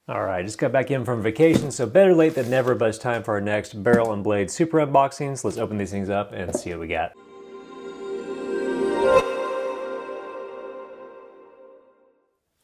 All right, just got back in from vacation, so better late than never, but it's time for our next barrel and blade super unboxings. Let's open these things up and see what we got.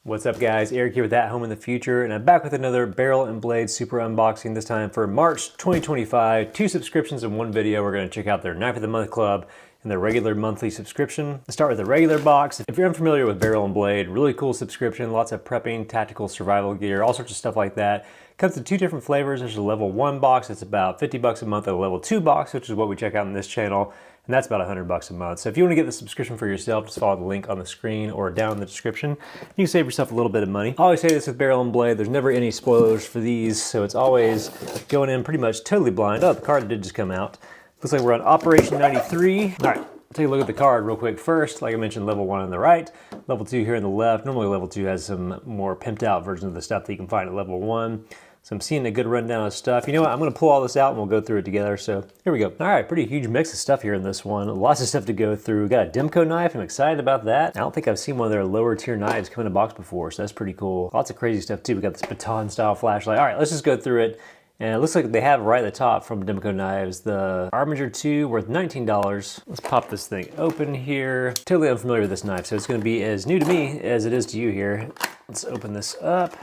What's up guys, Eric here with ATHOME in the future, and I'm back with another barrel and blade super unboxing, this time for March 2025. 2 subscriptions in one video. We're going to check out their Knife of the Month Club and their regular monthly subscription. Let's start with the regular box. If you're unfamiliar with barrel and blade, really cool subscription, lots of prepping, tactical survival gear, all sorts of stuff like that. Comes in 2 different flavors. There's a level 1 box, it's about 50 bucks a month, and a level 2 box, which is what we check out on this channel, and that's about 100 bucks a month. So if you want to get the subscription for yourself, just follow the link on the screen or down in the description. You can save yourself a little bit of money. I always say this with barrel and blade, there's never any spoilers for these, so it's always going in pretty much totally blind. Oh, the card did just come out. Looks like we're on Operation 93. All right. Take a look at the card real quick first. Like I mentioned, level 1 on the right, level 2 here on the left. Normally level 2 has some more pimped out versions of the stuff that you can find at level 1. So I'm seeing a good rundown of stuff. You know what, I'm gonna pull all this out and we'll go through it together. So here we go. All right, pretty huge mix of stuff here in this one. Lots of stuff to go through. We got a Demco knife, I'm excited about that. I don't think I've seen one of their lower tier knives come in a box before, so that's pretty cool. Lots of crazy stuff too. We got this baton style flashlight. All right, let's just go through it. And it looks like they have right at the top from Demco Knives, the Armiger 2 worth $19. Let's pop this thing open here. Totally unfamiliar with this knife, so it's gonna be as new to me as it is to you here. Let's open this up.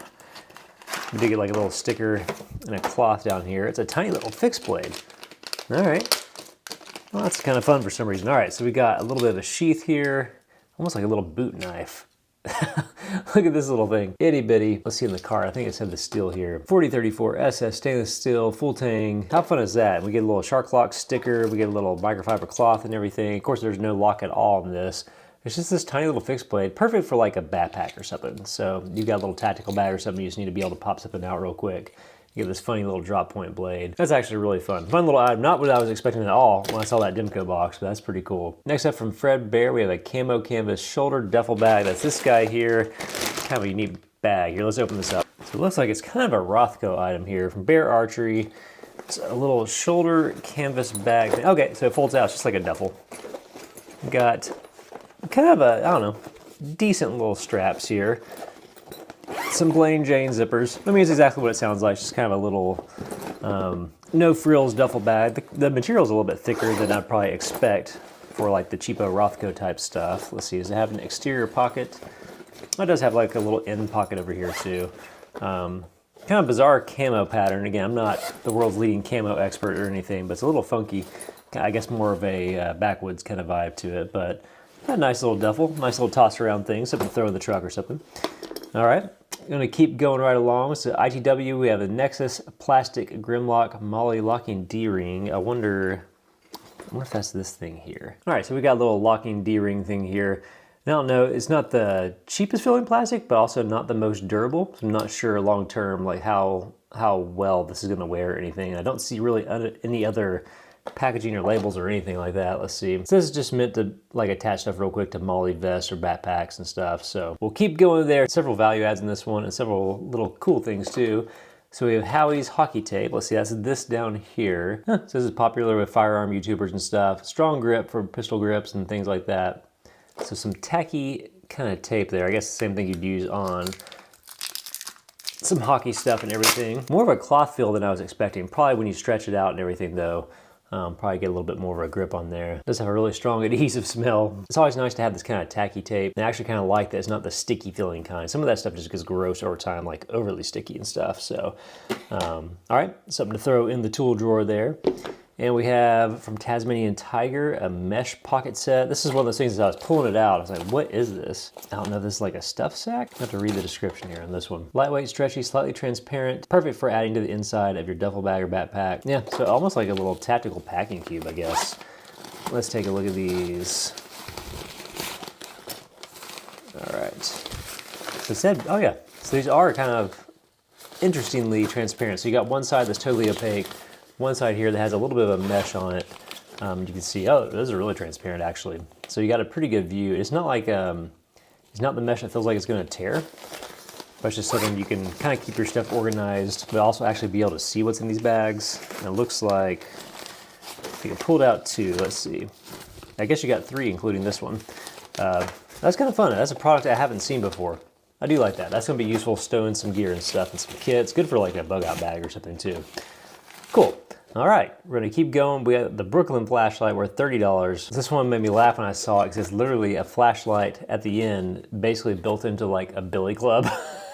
We did get like a little sticker and a cloth down here. It's a tiny little fixed blade. All right, well, that's kind of fun for some reason. All right, so we got a little bit of a sheath here, almost like a little boot knife. Look at this little thing, itty bitty. Let's see in the card, I think it said the steel here. 4034 SS stainless steel, full tang. How fun is that? We get a little shark lock sticker, we get a little microfiber cloth and everything. Of course, there's no lock at all in this. It's just this tiny little fixed blade, perfect for like a backpack or something. So you got a little tactical bag or something, you just need to be able to pop something out real quick. You get this funny little drop point blade. That's actually really fun. Fun little item, not what I was expecting at all when I saw that Demco box, but that's pretty cool. Next up from Fred Bear, we have a camo canvas shoulder duffel bag. That's this guy here, kind of a unique bag. Here, let's open this up. So it looks like it's kind of a Rothko item here from Bear Archery. It's a little shoulder canvas bag. Okay, so it folds out, it's just like a duffel. We got kind of a, I don't know, decent little straps here. Some plain Jane zippers. I mean, it's exactly what it sounds like. It's just kind of a little no frills duffel bag. The material is a little bit thicker than I'd probably expect for like the cheapo Rothko type stuff. Let's see, does it have an exterior pocket? It does have like a little end pocket over here too. Kind of bizarre camo pattern. Again, I'm not the world's leading camo expert or anything, but it's a little funky. I guess more of a backwoods kind of vibe to it, but a nice little duffel, nice little toss around thing, something to throw in the truck or something. All right, I'm gonna keep going right along. So ITW, we have a Nexus plastic Grimlock Molly locking D-ring. I wonder if that's this thing here. All right, so we got a little locking D-ring thing here. I don't know, it's not the cheapest feeling plastic, but also not the most durable. So I'm not sure long term like how well this is gonna wear or anything. I don't see really any other packaging or labels or anything like that. Let's see. So this is just meant to like attach stuff real quick to MOLLE vests or backpacks and stuff. So we'll keep going there. Several value adds in this one and several little cool things too. So we have Howie's hockey tape. Let's see, that's this down here. So this is popular with firearm YouTubers and stuff. Strong grip for pistol grips and things like that. So some tacky kind of tape there. I guess the same thing you'd use on some hockey stuff and everything. More of a cloth feel than I was expecting. Probably when you stretch it out and everything though. Probably get a little bit more of a grip on there. It does have a really strong adhesive smell. It's always nice to have this kind of tacky tape. And I actually kind of like that it's not the sticky feeling kind. Some of that stuff just gets gross over time, like overly sticky and stuff. So, all right, something to throw in the tool drawer there. And we have from Tasmanian Tiger, a mesh pocket set. This is one of those things that I was pulling it out. I was like, what is this? I don't know if this is like a stuff sack. I have to read the description here on this one. Lightweight, stretchy, slightly transparent. Perfect for adding to the inside of your duffel bag or backpack. Yeah, so almost like a little tactical packing cube, I guess. Let's take a look at these. All right. So it said, oh yeah. So these are kind of interestingly transparent. So you got one side that's totally opaque. One side here that has a little bit of a mesh on it. You can see, oh, those are really transparent actually. So you got a pretty good view. It's not like, it's not the mesh that feels like it's gonna tear, but it's just something you can kind of keep your stuff organized, but also actually be able to see what's in these bags. And it looks like, you can pull it out 2, let's see. I guess you got 3, including this one. That's kind of fun. That's a product I haven't seen before. I do like that. That's gonna be useful stowing some gear and stuff and some kits. Good for like a bug out bag or something too. Cool. All right, we're gonna keep going. We got the Brooklyn flashlight worth $30. This one made me laugh when I saw it because it's literally a flashlight at the end, basically built into like a billy club.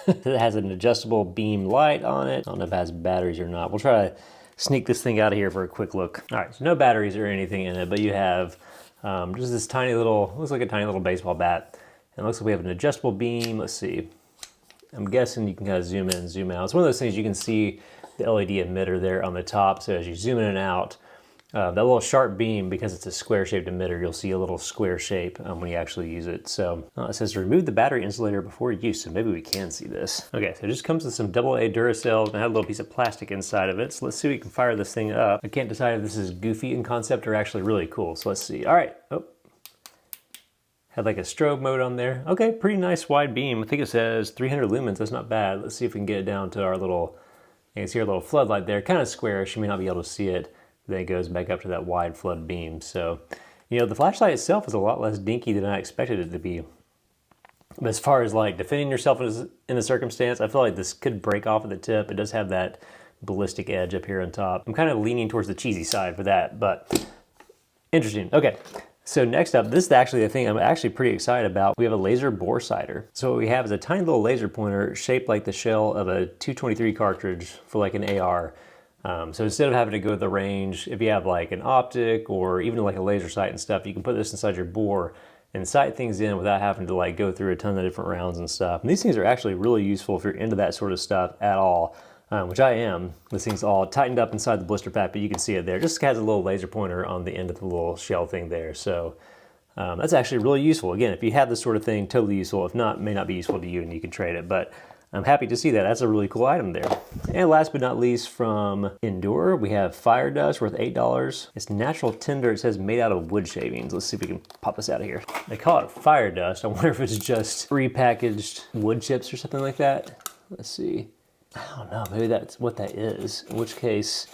It has an adjustable beam light on it. I don't know if it has batteries or not. We'll try to sneak this thing out of here for a quick look. All right, so no batteries or anything in it, but you have just this tiny little, looks like a tiny little baseball bat. And it looks like we have an adjustable beam. Let's see. I'm guessing you can kind of zoom in and zoom out. It's one of those things you can see the LED emitter there on the top. So as you zoom in and out, that little sharp beam, because it's a square-shaped emitter, you'll see a little square shape when you actually use it. So it says remove the battery insulator before use, so maybe we can see this. Okay, so it just comes with some AA Duracells and I had a little piece of plastic inside of it. So let's see if we can fire this thing up. I can't decide if this is goofy in concept or actually really cool. So let's see. All right. Oh. Had like a strobe mode on there. Okay, pretty nice wide beam. I think it says 300 lumens. That's not bad. Let's see if we can get it down to our little, you can see our little floodlight there. Kind of squarish. You may not be able to see it. Then it goes back up to that wide flood beam. So, you know, the flashlight itself is a lot less dinky than I expected it to be. But as far as like defending yourself in a circumstance, I feel like this could break off at the tip. It does have that ballistic edge up here on top. I'm kind of leaning towards the cheesy side for that, but interesting. Okay. So next up, this is actually a thing I'm actually pretty excited about. We have a laser bore sighter. So what we have is a tiny little laser pointer shaped like the shell of a 223 cartridge for like an AR. So instead of having to go to the range, if you have like an optic or even like a laser sight and stuff, you can put this inside your bore and sight things in without having to like go through a ton of different rounds and stuff. And these things are actually really useful if you're into that sort of stuff at all, which I am. This thing's all tightened up inside the blister pack, but you can see it there. Just has a little laser pointer on the end of the little shell thing there. So that's actually really useful. Again, if you have this sort of thing, totally useful. If not, it may not be useful to you and you can trade it. But I'm happy to see that. That's a really cool item there. And last but not least, from Endure, we have Fire Dust worth $8. It's natural tinder. It says made out of wood shavings. Let's see if we can pop this out of here. They call it Fire Dust. I wonder if it's just prepackaged wood chips or something like that. Let's see. I don't know. Maybe that's what that is. In which case,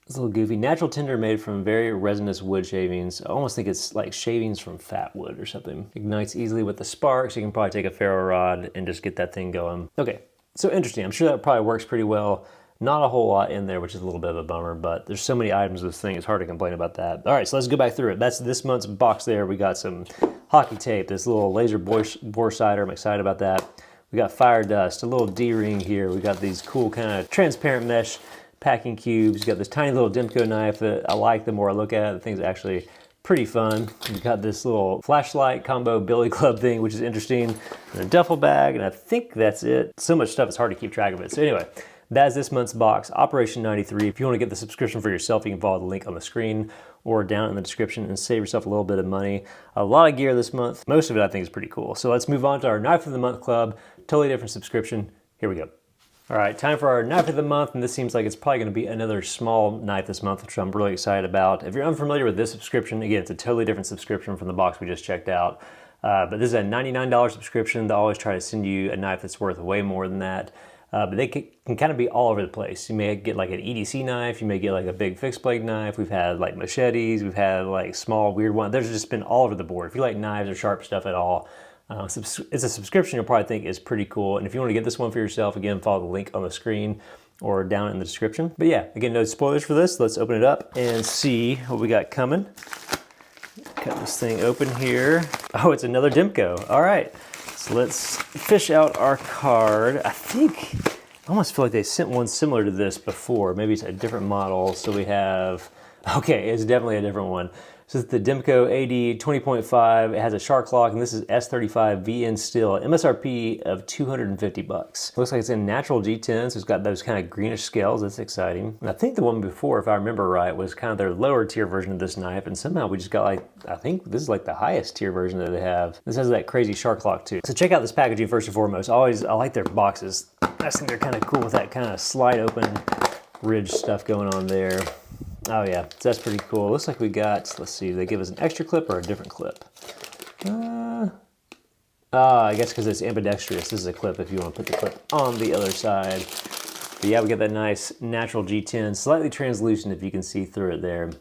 it's a little goofy. Natural tinder made from very resinous wood shavings. I almost think it's like shavings from fat wood or something. Ignites easily with the sparks. You can probably take a ferro rod and just get that thing going. Okay, so interesting. I'm sure that probably works pretty well. Not a whole lot in there, which is a little bit of a bummer, but there's so many items of this thing, it's hard to complain about that. All right, so let's go back through it. That's this month's box there. We got some hockey tape, this little laser bore sighter. I'm excited about that. We got Fire Dust, a little D-ring here. We got these cool kind of transparent mesh packing cubes. You got this tiny little Demco knife that I like the more I look at it. The thing's actually pretty fun. You got this little flashlight combo billy club thing, which is interesting. And a duffel bag, and I think that's it. So much stuff, it's hard to keep track of it. So anyway, that is this month's box, Operation 93. If you want to get the subscription for yourself, you can follow the link on the screen or down in the description and save yourself a little bit of money. A lot of gear this month. Most of it I think is pretty cool. So let's move on to our Knife of the Month Club. Totally different subscription. Here we go. All right, time for our knife of the month, and this seems like it's probably gonna be another small knife this month, which I'm really excited about. If you're unfamiliar with this subscription, again, it's a totally different subscription from the box we just checked out. But this is a $99 subscription. They always try to send you a knife that's worth way more than that. But they can kind of be all over the place. You may get like an EDC knife, you may get like a big fixed blade knife. We've had like machetes, we've had like small weird ones. There's just been all over the board. If you like knives or sharp stuff at all, it's a subscription you'll probably think is pretty cool. And if you want to get this one for yourself, again, follow the link on the screen or down in the description. But yeah, again, no spoilers for this. Let's open it up and see what we got coming. Cut this thing open here. Oh, it's another Demco. All right, so let's fish out our card. I almost feel like they sent one similar to this before. Maybe it's a different model. So we have, okay, it's definitely a different one. So it's the Demco AD 20.5. It has a shark lock, and this is S35 VN steel, MSRP of 250 bucks. Looks like it's in natural G10, so it's got those kind of greenish scales. That's exciting. And I think the one before, if I remember right, was kind of their lower tier version of this knife, and somehow we just got like, I think this is like the highest tier version that they have. This has that crazy shark lock too. So check out this packaging first and foremost. I like their boxes. I think they're kind of cool with that kind of slide open ridge stuff going on there. Oh yeah, so that's pretty cool. Looks like we got, let's see, they give us an extra clip or a different clip? I guess because it's ambidextrous, this is a clip if you want to put the clip on the other side. But yeah, we got that nice natural G10, slightly translucent if you can see through it there.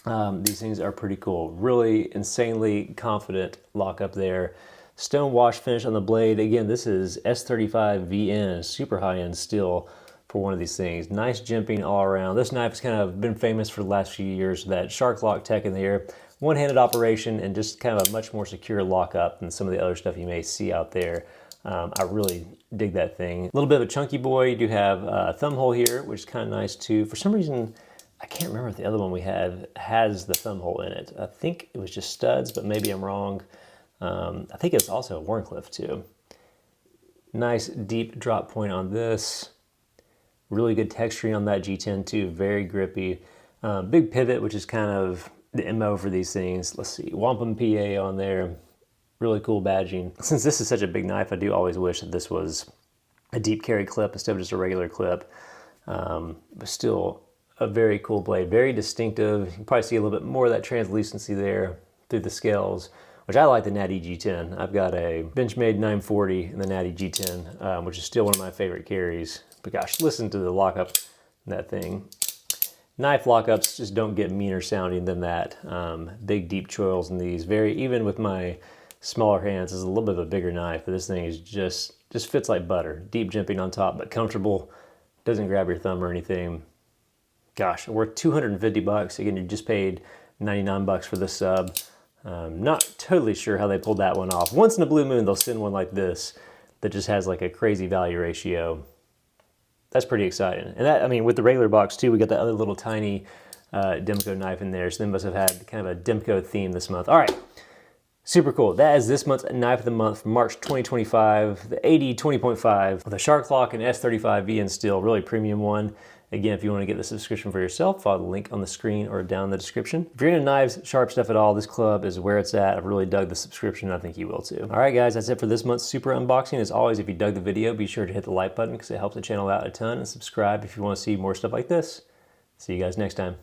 These things are pretty cool. Really insanely confident lock up there. stone wash finish on the blade. Again, this is S35 VN, super high-end steel for one of these things. Nice jimping all around. This knife has kind of been famous for the last few years, that shark lock tech in there. One-handed operation and just kind of a much more secure lockup than some of the other stuff you may see out there. I really dig that thing. A little bit of a chunky boy. You do have a thumb hole here, which is kind of nice too. For some reason, I can't remember if the other one we have has the thumb hole in it. I think it was just studs, but maybe I'm wrong. I think it's also a Warncliffe too. Nice deep drop point on this. Really good texturing on that G10 too, very grippy. Big pivot, which is kind of the MO for these things. Let's see, wampum PA on there. Really cool badging. Since this is such a big knife, I do always wish that this was a deep carry clip instead of just a regular clip. But still a very cool blade, very distinctive. You can probably see a little bit more of that translucency there through the scales, which I like the Natty G10. I've got a Benchmade 940 in the Natty G10, which is still one of my favorite carries. But gosh, listen to the lockup in that thing. Knife lockups just don't get meaner sounding than that. Big deep choils in these. Very, even with my smaller hands, this is a little bit of a bigger knife, but this thing is just fits like butter. Deep jimping on top, but comfortable. Doesn't grab your thumb or anything. Gosh, worth 250 bucks. Again, you just paid 99 bucks for this sub. Not totally sure how they pulled that one off. Once in a blue moon, they'll send one like this that just has like a crazy value ratio. That's pretty exciting. And that, I mean, with the regular box too, we got that other little tiny Demko knife in there. So they must have had kind of a Demko theme this month. All right, super cool. That is this month's knife of the month for March 2025. The AD 20.5 with a shark lock and S35 VN steel, really premium one. Again, if you want to get the subscription for yourself, follow the link on the screen or down in the description. If you're into knives, sharp stuff at all, this club is where it's at. I've really dug the subscription. I think you will too. All right, guys, that's it for this month's super unboxing. As always, if you dug the video, be sure to hit the like button because it helps the channel out a ton, and subscribe if you want to see more stuff like this. See you guys next time.